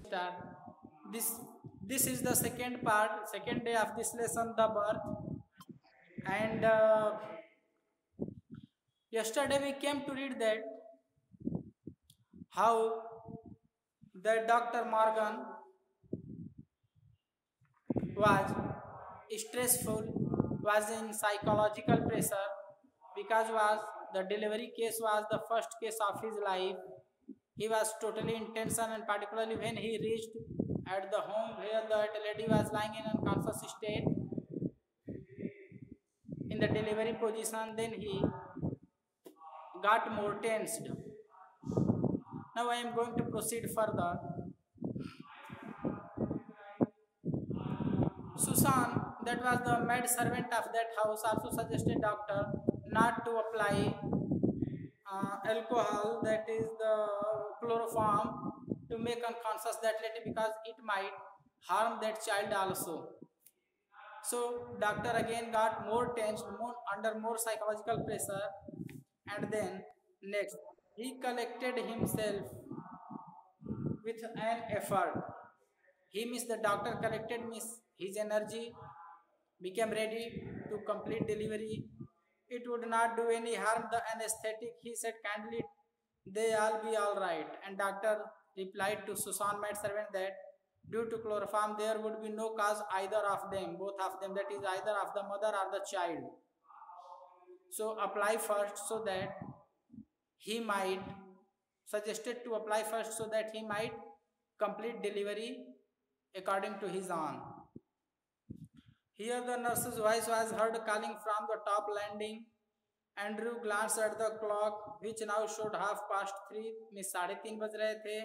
Start. This this is the second part, second day of this lesson, the birth. And yesterday we came to read that how the Dr. Morgan was stressful, was in psychological pressure because was the delivery case was the first case of his life. He was totally in tension, and particularly when he reached at the home where the lady was lying in unconscious state in the delivery position, then he got more tensed. Now I am going to proceed further. Susan, that was the maid servant of that house, also suggested doctor not to apply alcohol, that is the chloroform, to make unconscious that lady because it might harm that child also. So doctor again got more tense, more under more psychological pressure, and then next he collected himself with an effort. He means the doctor collected his energy, became ready to complete delivery. It would not do any harm the anesthetic. He said kindly, they all be all right. And doctor replied to Susan maid servant that due to chloroform there would be no cause either of them, both of them, that is either of the mother or the child. So apply first so that he might suggested to apply first so that he might complete delivery according to his own. Here the nurse's voice was heard calling from the top landing. Andrew glanced at the clock, which now showed 3:30, means 3:30 बज रहे थे.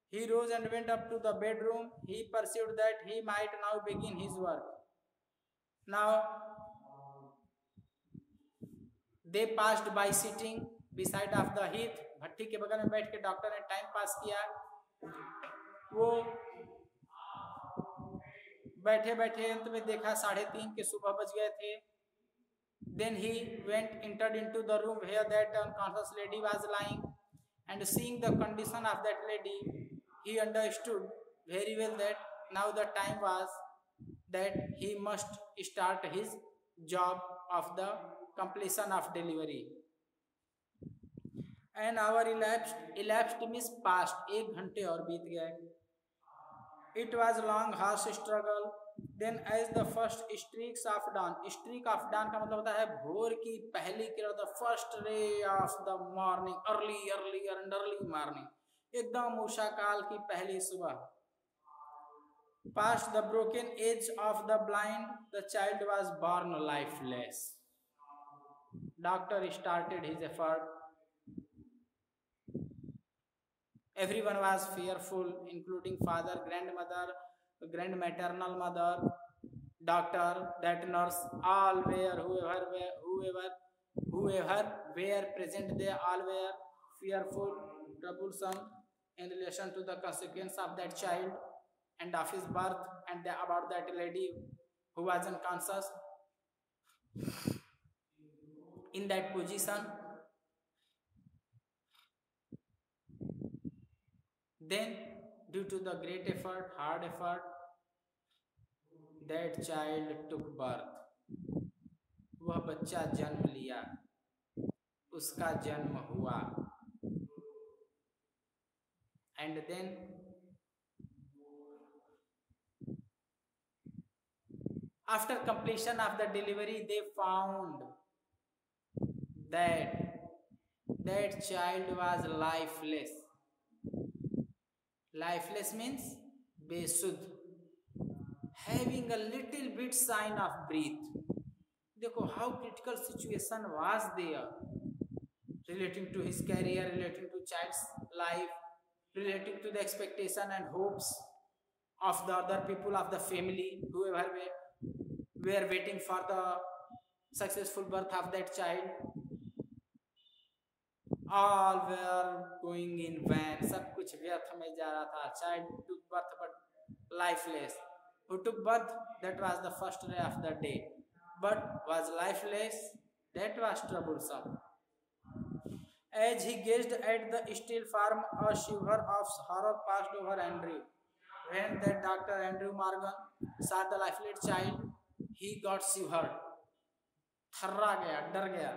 He rose and went up to the bedroom. He perceived that he might now begin his work. Now they passed by sitting beside of the heath. भट्टी के बगल में बैठ के doctor ने time pass किया. वो बैठे बैठे अंत में देखा 3:30 के सुबह बज गए थे. Then he entered into the room where that unconscious lady was lying, and seeing the condition of that lady, he understood very well that now the time was that he must start his job of the completion of delivery. An hour elapsed means passed. 1 घंटे और बीत गए. It was long harsh struggle. Then as the first streaks of dawn का मतलब होता है भोर की पहली किरण, the first ray of the morning, early morning, एकदम उषा काल की पहली सुबह. Past the broken edge of the blind, the child was born lifeless. Doctor started his effort. Everyone was fearful, including father, grandmother, grandmaternal mother, doctor, that nurse, all were, whoever were present, they all were fearful, troublesome in relation to the consequence of that child and of his birth, and about that lady who was unconscious in that position. Then, due to the great effort, hard effort, that child took birth. वह बच्चा जन्म लिया, उसका जन्म हुआ. And then after completion of the delivery, they found that child was lifeless. Lifeless means बेसुध, having a little bit sign of breath. देखो how critical situation was there, relating to his career, relating to child's life, relating to the expectation and hopes of the other people of the family, whoever were waiting for the successful birth of that child. All were going in vain. सब कुछ व्यर्थ में जा रहा था. Child took birth but lifeless. Who took birth? That was the first ray of the day, but was lifeless. That was troublesome. As he gazed at the still form, a shiver of horror passed over Andrew. When that Dr. Andrew Morgan saw the lifeless child, he got shivered. थर्रा गया, डर गया.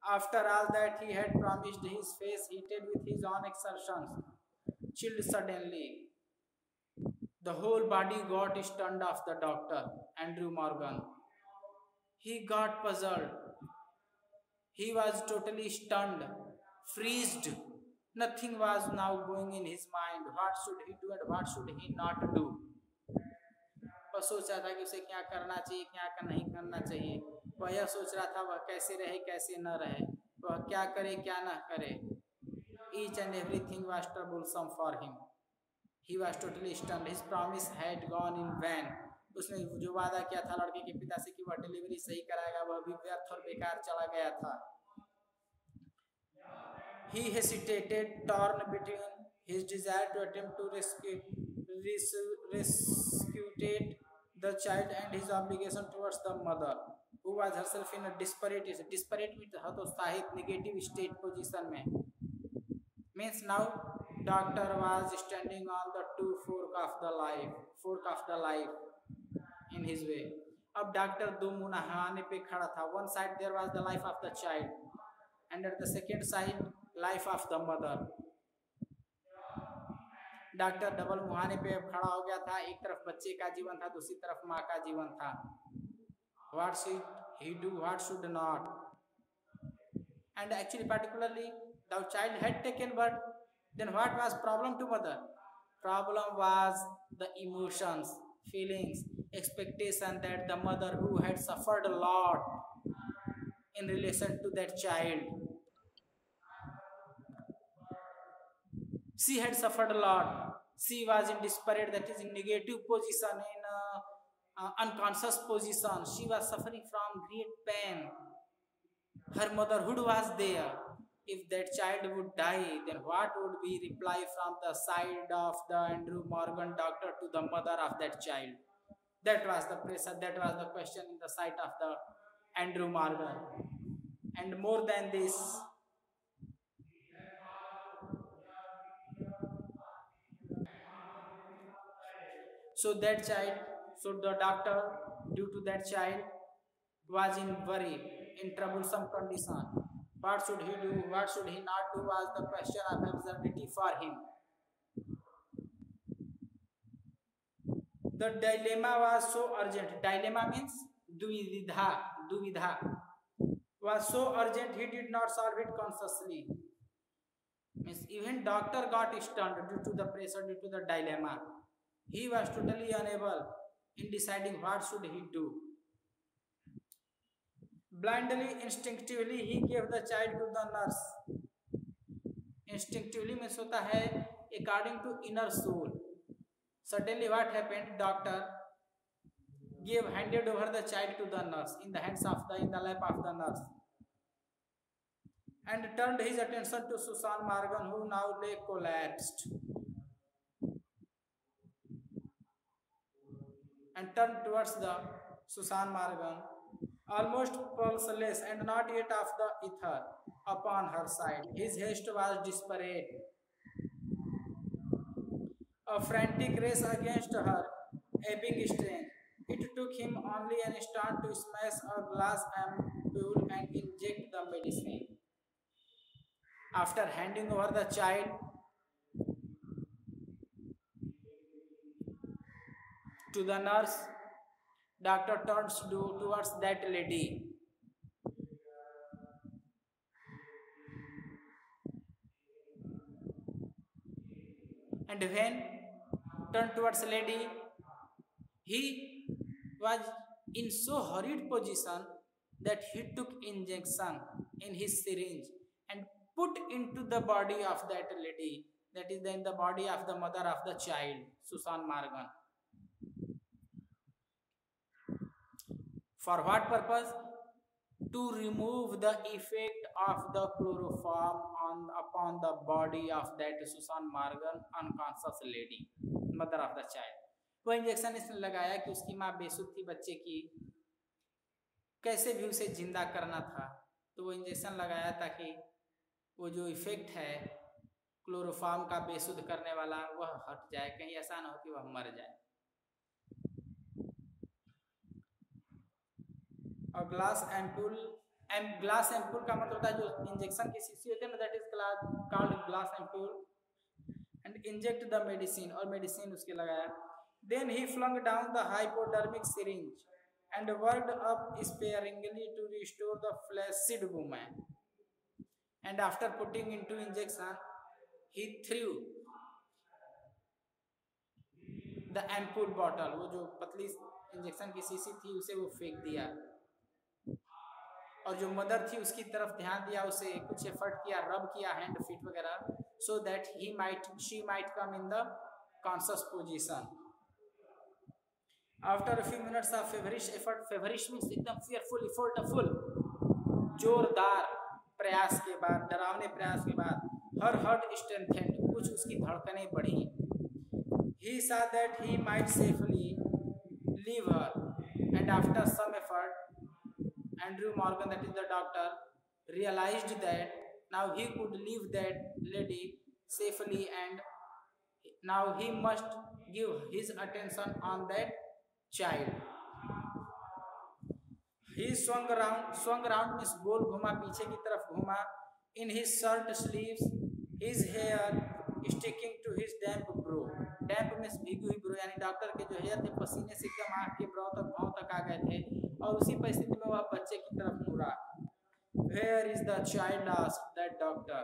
After all that he had promised, his face heated with his own exertions, chilled suddenly. The whole body got stunned of the doctor, Andrew Morgan. He got puzzled. He was totally stunned, freezed. Nothing was now going in his mind. What should he do and what should he not do? वह सोच रहा था कि उसे क्या करना चाहिए, क्या नहीं करना चाहिए. वह यह सोच रहा था वह कैसे रहे, कैसे न रहे, वह क्या करे, क्या न करे. Each and everything was troublesome for him. He was totally stunned. His promise had gone in vain. उसने जो वादा किया था लड़के के पिता से कि वह डिलीवरी सही कराएगा, वह भी व्यर्थ और बेकार चला गया था. He hesitated, torn between his desire to attempt to rescue the child and his obligation towards the mother, who was herself in a desperate means हतोत्साहित negative state position में. Means now doctor was standing on the two fork of the life in his way. अब doctor दो मुहाने पे खड़ा था. One side there was the life of the child, and at the second side life of the mother. Doctor double मुहाने पे खड़ा हो गया था. एक तरफ बच्चे का जीवन था, दूसरी तरफ माँ का जीवन था. What should he do? What should not? And actually, particularly, the child had taken birth. Then what was problem to mother? Problem was the emotions, feelings, expectation that the mother who had suffered a lot in relation to that child. She had suffered a lot. She was in desperate, that is in negative position, in unconscious position. She was suffering from great pain. Her motherhood was there. If that child would die, then what would be reply from the side of the Andrew Morgan doctor to the mother of that child? That was the pressure, that was the question in the sight of the Andrew Morgan. And more than this, so that child, so the doctor, due to that child, was in worry, in troublesome condition. What should he do? What should he not do? Was the question of absurdity for him. The dilemma was so urgent. Dilemma means duvidha. Was so urgent he did not solve it consciously. Means even doctor got stunned due to the pressure, due to the dilemma. He was totally unable in deciding what should he do. Blindly, instinctively, he gave the child to the nurse. Instinctively means होता है according to inner soul. Suddenly, what happened? Doctor handed over the child to the nurse in the lap of the nurse, and turned his attention to Susan Morgan, who now lay collapsed, and turned towards the Susan Morgan, almost pulseless and not yet of the ether, upon her side. His haste was desperate, a frantic race against her ebbing strength. It took him only an instant to smash a glass ampule and inject the medicine. After handing over the child to the nurse, doctor turns towards that lady. And when turned towards lady, he was in so hurried position that he took injection in his syringe and put into the body of that lady, that is in the body of the mother of the child, Susan Morgan. For what purpose? To remove the effect of the chloroform upon the body of that Susan Morgan, unconscious lady, mother of the child. वो injection इसने लगाया कि उसकी माँ बेसुध थी बच्चे की, कैसे भी उसे जिंदा करना था, तो वो इंजेक्शन लगाया ताकि वो जो इफेक्ट है क्लोरोफॉर्म का बेसुध करने वाला वह हट जाए, कहीं ऐसा ना हो कि वह मर जाए। और ग्लास एम्पूल का मतलब होता है जो इंजेक्शन की शीशी होती है ना, that is called glass ampoule, and inject the medicine, और मेडिसिन उसके लगाया। Then he flung down the hypodermic syringe and worked up sparingly to restore the flaccid woman, and after putting into injection he threw the ampoule bottle, वो जो पतली injection की शीशी थी उसे वो फेंक दिया, और जो मदर थी उसकी तरफ ध्यान दिया, उसे कुछ एफर्ट किया, रब किया हैंड फीट वगैरह, so that she might come in the conscious position. After a few minutes of feverish effort, feverish means एकदम fearful, effortful, जोरदार प्रयास के बाद, डरावने प्रयास के बाद, her heart strengthened, कुछ उसकी धड़कनें बढ़ी, he saw that he might safely leave her, and after some effort Andrew Morgan, that is the doctor, realized that now he could leave that lady safely, and now he must give his attention on that child. He swung around means गोल घुमा, पीछे की तरफ घुमा, in his shirt sleeves, his hair sticking to his damp brow. Damp means भीगी हुई bro, यानी doctor के जो हेयर थे पसीने से एकदम आँख के ब्रो तक, पाँव तक आ गए थे, और उसी परिस्थिति में वह बच्चे की तरफ मुड़ा. Where is the child? asked that doctor.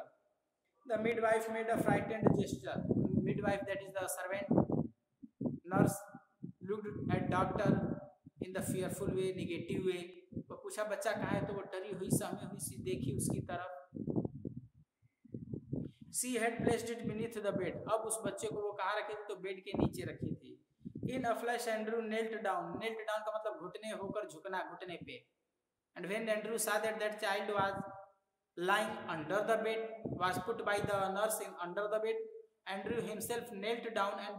The midwife made a frightened gesture. Midwife, that is the servant nurse, looked at doctor in the fearful way, negative way. वो पूछा बच्चा कहाँ है, तो वो डरी हुई, सहमी हुई सी देखी उसकी तरफ. She had placed it beneath the bed. अब उस बच्चे को वो कहाँ रखी थी, तो बेड के नीचे रखी थी. In a flash Andrew knelt down. Knelt down का मतलब घुटने होकर झुकना, घुटने पे. And when Andrew saw that that child was lying under the bed, was put by the nurse in under the bed, Andrew himself knelt down and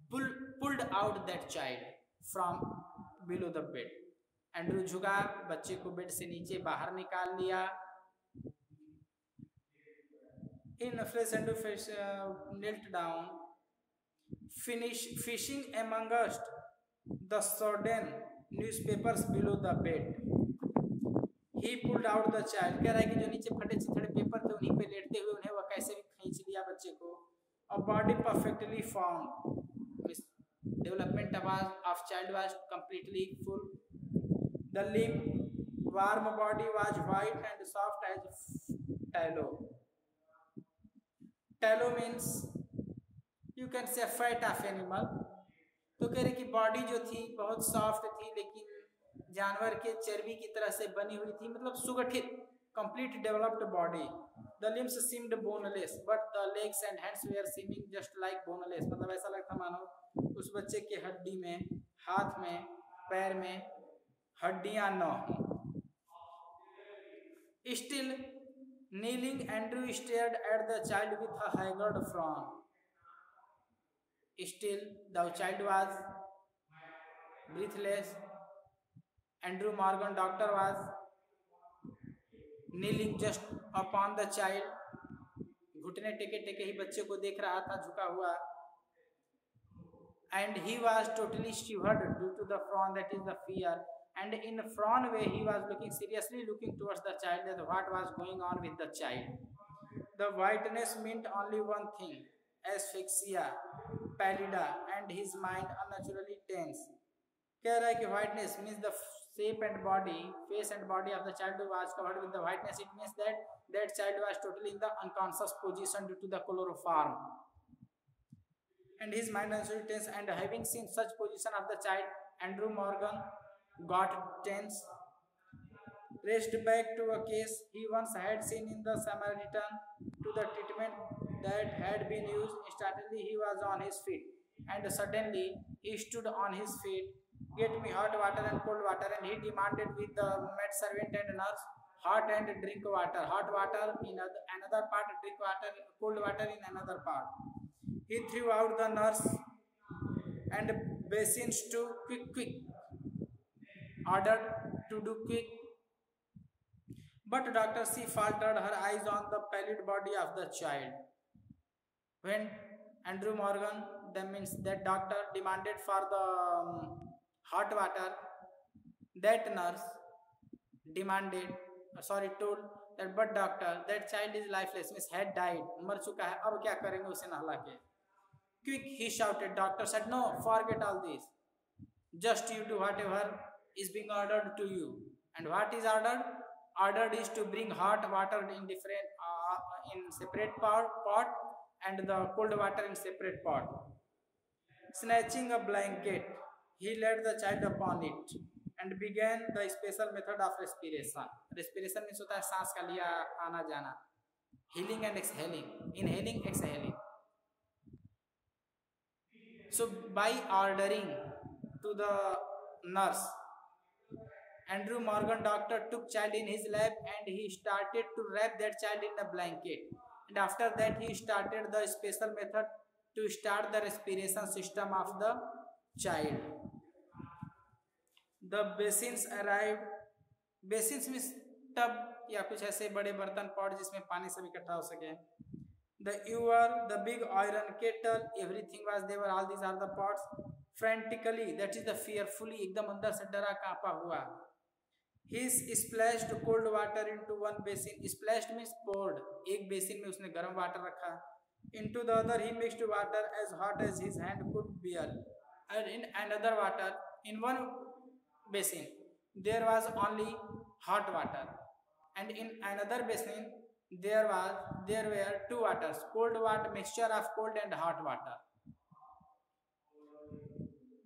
pulled out that child from below the bed. Andrew झुका, बच्चे को bed से नीचे बाहर निकाल लिया. In a flash Andrew knelt down, fishing amongst the sodden newspapers below the bed. He pulled out the child. कह रहा है कि जो नीचे फटे चिथड़े पेपर थे उन्हीं पे लेटते हुए उन्हें वह कैसे भी खींच लिया बच्चे को. A body perfectly formed. Development of child was completely full. The limb, warm body was white and soft as tallow. Tallow means you can say fat of animal. तो कह रहे कि बॉडी जो थी बहुत सॉफ्ट थी, लेकिन जानवर के चर्बी की तरह से बनी हुई थी, मतलब सुगठित, complete developed body. The limbs seemed boneless, but the legs and hands were seeming just like boneless. मतलब ऐसा लगता मानो उस बच्चे के हड्डी में, हाथ में, पैर में हड्डियां न हो. Still kneeling, Andrew stared at the child with a haggard frown. Still the child was breathless. Andrew Morgan, doctor, was kneeling just upon the child. घुटने टेके टेके ही बच्चे को देख रहा था झुका हुआ. And he was totally shivered due to the frown, that is the fear. And in a frown way he was seriously looking towards the child, that what was going on with the child. The whiteness meant only one thing: asphyxia pallida, and his mind unnaturally tense. कह रहा है कि whiteness means the shape and body, face and body of the child was covered with the whiteness. It means that that child was totally in the unconscious position due to the chloroform, and his mind unnaturally tense. And having seen such position of the child, Andrew Morgan got tense, raced back to a case he once had seen in the Samaritan, to the treatment that had been used. Instantly he was on his feet, and suddenly he stood on his feet. Get me hot water and cold water, and he demanded with the maid servant and nurse. Hot and drink water. Hot water in another part, drink water, cold water in another part. He threw out the nurse and basins to quick, ordered to do quick. But Dr. C faltered, her eyes on the pallid body of the child. When Andrew Morgan, that means that doctor, demanded for the hot water, that nurse demanded, told that, but doctor, that child is lifeless, means had died, मर चुका है, अब क्या करेंगे उसे नहला के? Quick, he shouted. Doctor said, no, forget all this. Just you do whatever is being ordered to you. And what is ordered? Ordered is to bring hot water in separate pot, and the cold water in separate pot. Snatching a blanket, he laid the child upon it and began the special method of respiration. Respiration means होता है सांस का लिया आना जाना. Healing and exhaling. Inhaling, exhaling. So by ordering to the nurse, Andrew Morgan doctor took child in his lap and he started to wrap that child in a blanket. And after that he started the special method to start the respiration system of the child. The basins arrived. Basins means tub या कुछ ऐसे बड़े बर्तन pot जिसमें पानी सब इकट्ठा हो सके. The ewer, the big iron kettle, everything was there. All these are the pots. Frantically, that is the fearfully, एकदम अंदर से डरा कांपा हुआ. He splashed cold water into one basin. Splashed means poured. एक बेसिन में उसने गर्म वाटर रखा. Into the other, he mixed water as hot as his hand could bear. And in another water, in one basin, there was only hot water, and in another basin there were two waters, cold water, mixture of cold and hot water.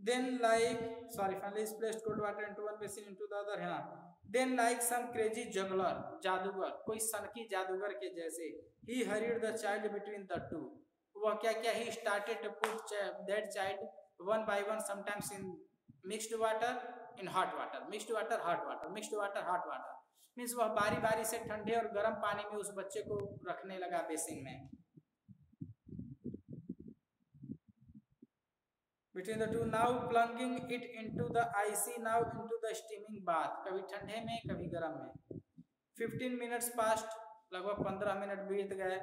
Then finally splashed cold water into one basin, into the other. Then like some crazy juggler, जादूगर, कोई सनकी जादूगर के जैसे, he hurried the child between the two. वह क्या क्या, he started to put that child one by one, sometimes in mixed water, in hot water, mixed water, hot water, mixed water, hot water. Means वह बारी बारी से ठंडे और गर्म पानी में उस बच्चे को रखने लगा बेसिन में. Between the two, now plunging it into the icy, now into the steaming bath. कभी ठंडे में कभी गर्म में. 15 minutes passed, लगभग 15 मिनट बीत गए.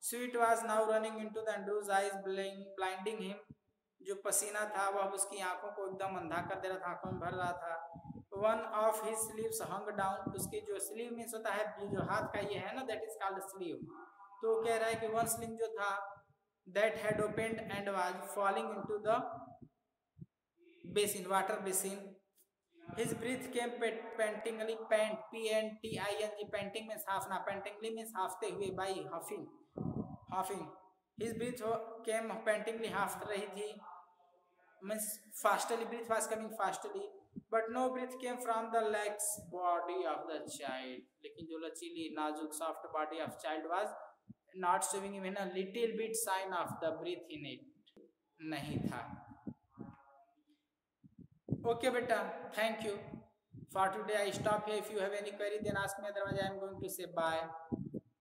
Sweat was now running into the Andrew's eyes, blinding him. जो पसीना था वह उसकी आंखों को एकदम अंधा कर दे रहा था, आंखों में भर रहा था. One of his sleeves hung down. उसकी जो स्लीव मीन्स होता है जो हाथ का ये है ना, that is called sleeve. तो कह रहा है कि one sleeve जो था, that had opened and was falling into the basin, water basin. His breath came pantingly, P-N-T-I-N-G, panting means half, pantingly means हाफते हुए, by huffing. His breath came pantingly, half रही थी, means fastly, breath was coming fastly, but no breath came from the lax body of the child. लेकिन जो लचीली नाजुक soft body of child was not showing even a little bit sign of the breath in it. नहीं था. Okay beta, thank you for today. I stop here. If you have any query then ask me, otherwise I am going to say bye.